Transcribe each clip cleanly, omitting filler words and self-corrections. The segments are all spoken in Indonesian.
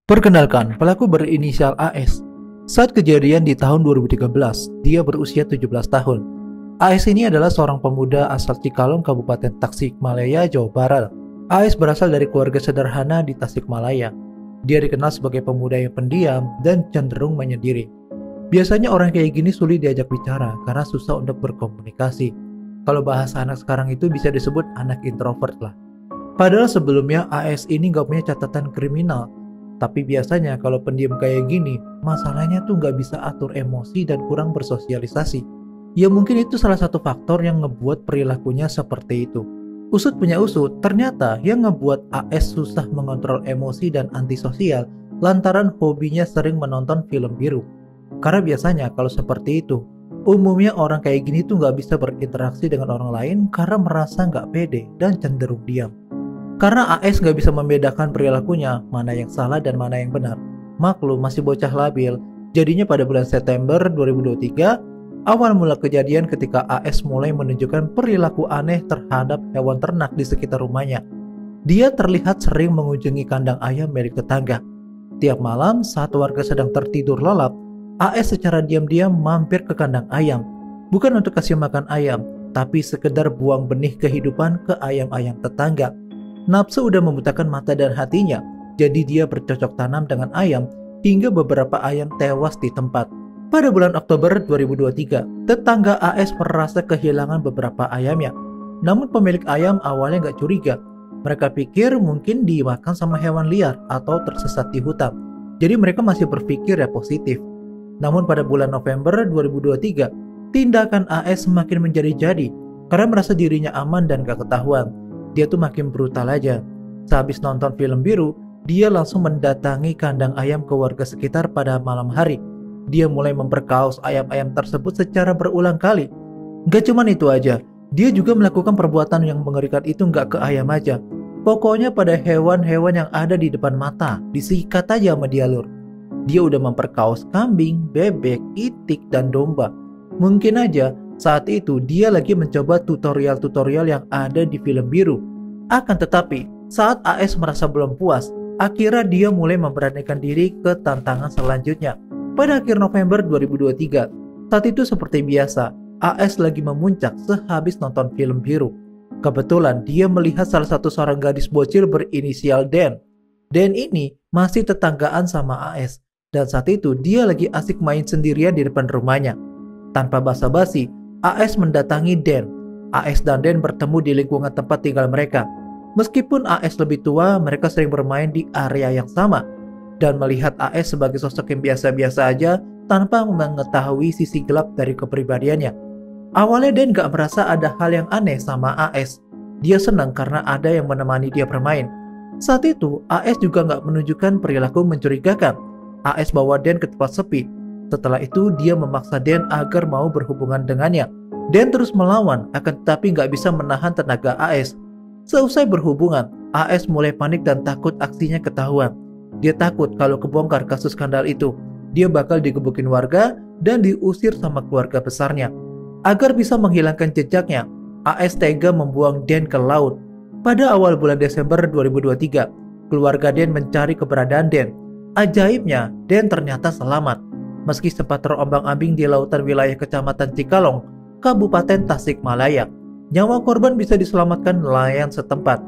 Perkenalkan, pelaku berinisial AS. Saat kejadian di tahun 2013, dia berusia 17 tahun. AS ini adalah seorang pemuda asal Cikalong, Kabupaten Tasikmalaya, Jawa Barat. AS berasal dari keluarga sederhana di Tasikmalaya. Dia dikenal sebagai pemuda yang pendiam dan cenderung menyendiri. Biasanya orang kayak gini sulit diajak bicara karena susah untuk berkomunikasi. Kalau bahasa anak sekarang itu bisa disebut anak introvert lah. Padahal sebelumnya AS ini gak punya catatan kriminal. Tapi biasanya kalau pendiam kayak gini, masalahnya tuh gak bisa atur emosi dan kurang bersosialisasi. Ya mungkin itu salah satu faktor yang ngebuat perilakunya seperti itu. Usut punya usut, ternyata yang ngebuat AS susah mengontrol emosi dan antisosial lantaran hobinya sering menonton film biru. Karena biasanya kalau seperti itu, umumnya orang kayak gini tuh gak bisa berinteraksi dengan orang lain karena merasa gak pede dan cenderung diam. Karena AS gak bisa membedakan perilakunya, mana yang salah dan mana yang benar. Maklum masih bocah labil, jadinya pada bulan September 2023, awal mula kejadian ketika AS mulai menunjukkan perilaku aneh terhadap hewan ternak di sekitar rumahnya. Dia terlihat sering mengunjungi kandang ayam milik tetangga. Tiap malam saat warga sedang tertidur lelap, AS secara diam-diam mampir ke kandang ayam. Bukan untuk kasih makan ayam, tapi sekedar buang benih kehidupan ke ayam-ayam tetangga. Nafsu udah membutakan mata dan hatinya, jadi dia bercocok tanam dengan ayam hingga beberapa ayam tewas di tempat. Pada bulan Oktober 2023, tetangga AS merasa kehilangan beberapa ayamnya. Namun pemilik ayam awalnya gak curiga. Mereka pikir mungkin dimakan sama hewan liar atau tersesat di hutan. Jadi mereka masih berpikir ya positif. Namun pada bulan November 2023, tindakan AS semakin menjadi-jadi karena merasa dirinya aman dan gak ketahuan. Dia tuh makin brutal aja. Sehabis nonton film biru, dia langsung mendatangi kandang ayam ke warga sekitar pada malam hari. Dia mulai memperkaos ayam-ayam tersebut secara berulang kali. Gak cuman itu aja, dia juga melakukan perbuatan yang mengerikan itu gak ke ayam aja. Pokoknya pada hewan-hewan yang ada di depan mata, disikat aja sama dia lur. Dia udah memperkaos kambing, bebek, itik, dan domba. Mungkin aja saat itu dia lagi mencoba tutorial-tutorial yang ada di film biru. Akan tetapi, saat AS merasa belum puas, akhirnya dia mulai memberanikan diri ke tantangan selanjutnya. Pada akhir November 2023, saat itu seperti biasa, AS lagi memuncak sehabis nonton film biru. Kebetulan dia melihat salah satu seorang gadis bocil berinisial Dan. Dan ini masih tetanggaan sama AS. Dan saat itu dia lagi asik main sendirian di depan rumahnya. Tanpa basa-basi, AS mendatangi Dan. AS dan Dan bertemu di lingkungan tempat tinggal mereka. Meskipun AS lebih tua, mereka sering bermain di area yang sama. Dan melihat AS sebagai sosok yang biasa-biasa aja tanpa mengetahui sisi gelap dari kepribadiannya. Awalnya Dan gak merasa ada hal yang aneh sama AS. Dia senang karena ada yang menemani dia bermain. Saat itu, AS juga gak menunjukkan perilaku mencurigakan. AS bawa Dan ke tempat sepi. Setelah itu dia memaksa Dan agar mau berhubungan dengannya. Dan terus melawan, akan tetapi gak bisa menahan tenaga AS. Seusai berhubungan, AS mulai panik dan takut aksinya ketahuan. Dia takut kalau kebongkar kasus skandal itu, dia bakal digebukin warga dan diusir sama keluarga besarnya. Agar bisa menghilangkan jejaknya, AS tega membuang Dan ke laut. Pada awal bulan Desember 2023, keluarga Dan mencari keberadaan Dan. Ajaibnya, Dan ternyata selamat. Meski sempat terombang-ambing di lautan wilayah Kecamatan Cikalong, Kabupaten Tasikmalaya, nyawa korban bisa diselamatkan nelayan setempat.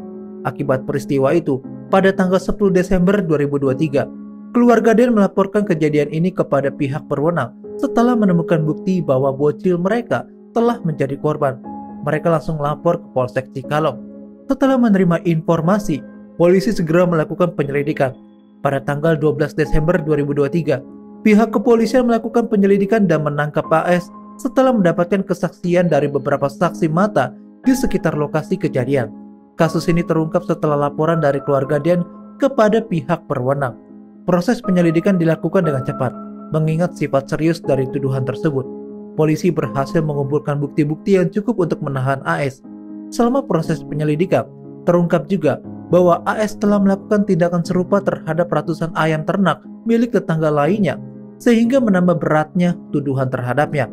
Akibat peristiwa itu, pada tanggal 10 Desember 2023, keluarga Dan melaporkan kejadian ini kepada pihak berwenang setelah menemukan bukti bahwa bocil mereka telah menjadi korban. Mereka langsung lapor ke Polsek Cikalong. Setelah menerima informasi, polisi segera melakukan penyelidikan. Pada tanggal 12 Desember 2023, pihak kepolisian melakukan penyelidikan dan menangkap AS setelah mendapatkan kesaksian dari beberapa saksi mata di sekitar lokasi kejadian. Kasus ini terungkap setelah laporan dari keluarga Dan kepada pihak berwenang. Proses penyelidikan dilakukan dengan cepat, mengingat sifat serius dari tuduhan tersebut. Polisi berhasil mengumpulkan bukti-bukti yang cukup untuk menahan AS. Selama proses penyelidikan, terungkap juga bahwa AS telah melakukan tindakan serupa terhadap ratusan ayam ternak milik tetangga lainnya, sehingga menambah beratnya tuduhan terhadapnya.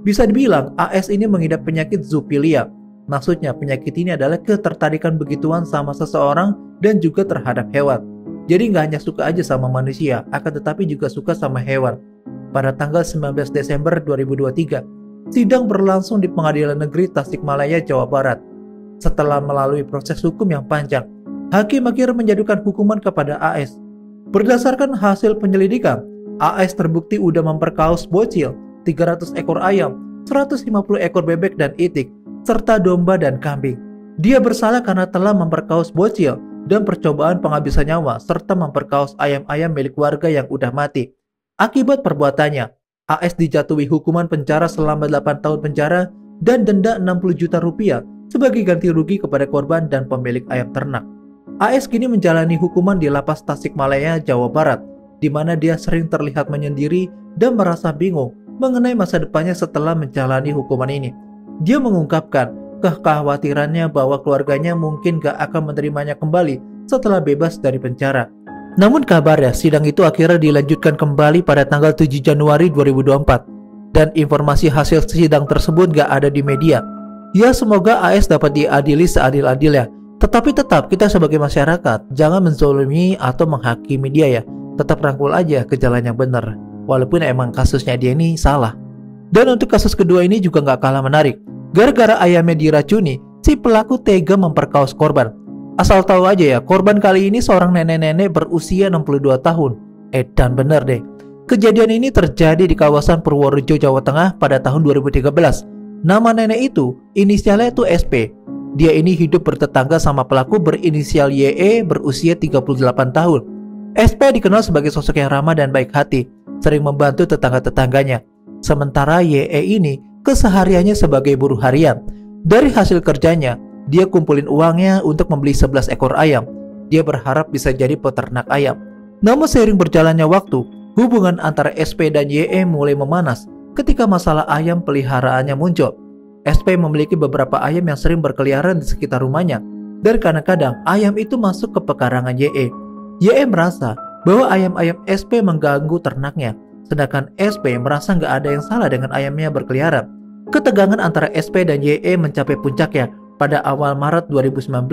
Bisa dibilang AS ini mengidap penyakit zoofilia. Maksudnya penyakit ini adalah ketertarikan begituan sama seseorang dan juga terhadap hewan. Jadi nggak hanya suka aja sama manusia, akan tetapi juga suka sama hewan. Pada tanggal 19 Desember 2023, sidang berlangsung di Pengadilan Negeri Tasikmalaya, Jawa Barat. Setelah melalui proses hukum yang panjang, hakim akhirnya menjatuhkan hukuman kepada AS. Berdasarkan hasil penyelidikan, AS terbukti udah memperkaos bocil, 300 ekor ayam, 150 ekor bebek dan itik, serta domba dan kambing. Dia bersalah karena telah memperkaos bocil dan percobaan penghabisan nyawa serta memperkaos ayam-ayam milik warga yang udah mati. Akibat perbuatannya, AS dijatuhi hukuman penjara selama 8 tahun penjara dan denda 60 juta rupiah sebagai ganti rugi kepada korban dan pemilik ayam ternak. AS kini menjalani hukuman di Lapas Tasikmalaya, Jawa Barat, di mana dia sering terlihat menyendiri dan merasa bingung mengenai masa depannya setelah menjalani hukuman ini. Dia mengungkapkan kekhawatirannya bahwa keluarganya mungkin gak akan menerimanya kembali setelah bebas dari penjara. Namun kabarnya sidang itu akhirnya dilanjutkan kembali pada tanggal 7 Januari 2024 dan informasi hasil sidang tersebut gak ada di media. Ya, semoga AS dapat diadili seadil-adilnya. Tetapi tetap kita sebagai masyarakat jangan menzolimi atau menghakimi dia ya. Tetap rangkul aja ke jalan yang benar, walaupun emang kasusnya dia ini salah. Dan untuk kasus kedua ini juga gak kalah menarik. Gara-gara ayamnya diracuni, si pelaku tega memperkaos korban. Asal tahu aja ya, korban kali ini seorang nenek-nenek berusia 62 tahun. Dan bener deh, kejadian ini terjadi di kawasan Purworejo, Jawa Tengah pada tahun 2013. Nama nenek itu, inisialnya itu SP. Dia ini hidup bertetangga sama pelaku berinisial YE berusia 38 tahun. SP dikenal sebagai sosok yang ramah dan baik hati, sering membantu tetangga-tetangganya. Sementara YE ini kesehariannya sebagai buruh harian. Dari hasil kerjanya, dia kumpulin uangnya untuk membeli 11 ekor ayam. Dia berharap bisa jadi peternak ayam. Namun seiring berjalannya waktu, hubungan antara SP dan YE mulai memanas ketika masalah ayam peliharaannya muncul. SP memiliki beberapa ayam yang sering berkeliaran di sekitar rumahnya, dan kadang-kadang ayam itu masuk ke pekarangan YE. YE merasa bahwa ayam-ayam SP mengganggu ternaknya, sedangkan SP merasa nggak ada yang salah dengan ayamnya berkeliaran. Ketegangan antara SP dan YE mencapai puncaknya pada awal Maret 2019.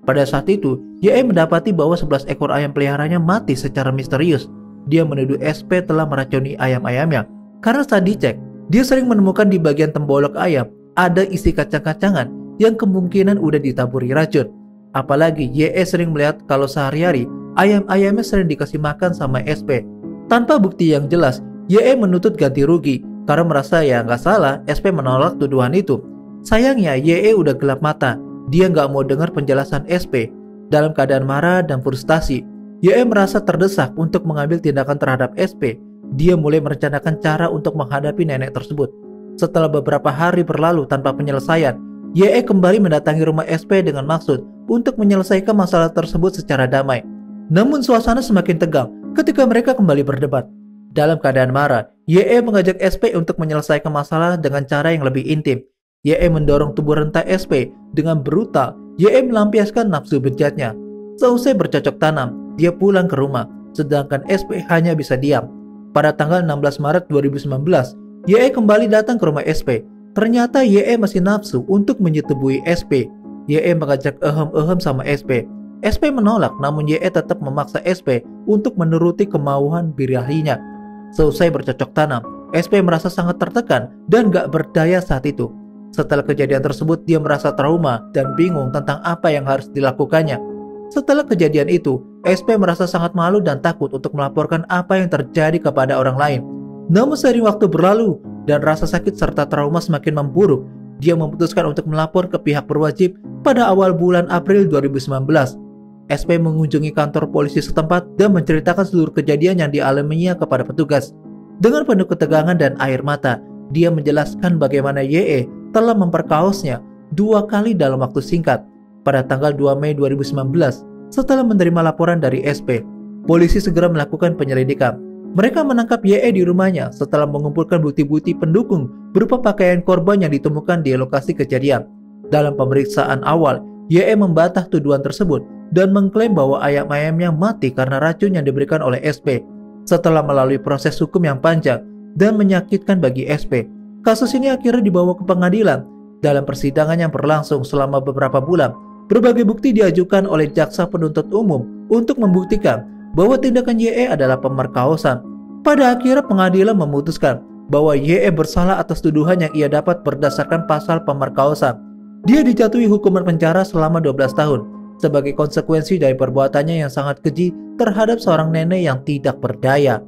Pada saat itu, YE mendapati bahwa 11 ekor ayam peliharanya mati secara misterius. Dia menuduh SP telah meracuni ayam-ayamnya. Karena saat dicek, dia sering menemukan di bagian tembolok ayam ada isi kacang-kacangan yang kemungkinan udah ditaburi racun. Apalagi YE sering melihat kalau sehari-hari ayam-ayamnya sering dikasih makan sama SP. Tanpa bukti yang jelas, YE menuntut ganti rugi karena merasa ya nggak salah SP menolak tuduhan itu. Sayangnya YE udah gelap mata, dia nggak mau dengar penjelasan SP. Dalam keadaan marah dan frustasi, YE merasa terdesak untuk mengambil tindakan terhadap SP. Dia mulai merencanakan cara untuk menghadapi nenek tersebut. Setelah beberapa hari berlalu tanpa penyelesaian, YE kembali mendatangi rumah SP dengan maksud untuk menyelesaikan masalah tersebut secara damai. Namun suasana semakin tegang ketika mereka kembali berdebat. Dalam keadaan marah, YE mengajak SP untuk menyelesaikan masalah dengan cara yang lebih intim. YE mendorong tubuh renta SP dengan brutal. YE melampiaskan nafsu bejatnya. Seusai bercocok tanam, dia pulang ke rumah, sedangkan SP hanya bisa diam. Pada tanggal 16 Maret 2019, YE kembali datang ke rumah SP. Ternyata YE masih nafsu untuk menyetubuhi SP. YE mengajak ehem-ehem sama SP. SP menolak, namun YE tetap memaksa SP untuk menuruti kemauan birahinya. Seusai bercocok tanam, SP merasa sangat tertekan dan gak berdaya saat itu. Setelah kejadian tersebut, dia merasa trauma dan bingung tentang apa yang harus dilakukannya. Setelah kejadian itu, SP merasa sangat malu dan takut untuk melaporkan apa yang terjadi kepada orang lain. Namun seiring waktu berlalu dan rasa sakit serta trauma semakin memburuk, dia memutuskan untuk melapor ke pihak berwajib pada awal bulan April 2019. SP mengunjungi kantor polisi setempat dan menceritakan seluruh kejadian yang dialaminya kepada petugas. Dengan penuh ketegangan dan air mata, dia menjelaskan bagaimana YE telah memperkaosnya 2 kali dalam waktu singkat. Pada tanggal 2 Mei 2019, setelah menerima laporan dari SP, polisi segera melakukan penyelidikan. Mereka menangkap YE di rumahnya setelah mengumpulkan bukti-bukti pendukung berupa pakaian korban yang ditemukan di lokasi kejadian. Dalam pemeriksaan awal, YE membantah tuduhan tersebut dan mengklaim bahwa ayam-ayamnya mati karena racun yang diberikan oleh SP. Setelah melalui proses hukum yang panjang dan menyakitkan bagi SP, kasus ini akhirnya dibawa ke pengadilan. Dalam persidangan yang berlangsung selama beberapa bulan, Berbagai bukti diajukan oleh jaksa penuntut umum untuk membuktikan bahwa tindakan YE adalah pemerkosaan. Pada akhirnya pengadilan memutuskan bahwa YE bersalah atas tuduhan yang ia dapat berdasarkan pasal pemerkosaan. Dia dijatuhi hukuman penjara selama 12 tahun sebagai konsekuensi dari perbuatannya yang sangat keji terhadap seorang nenek yang tidak berdaya.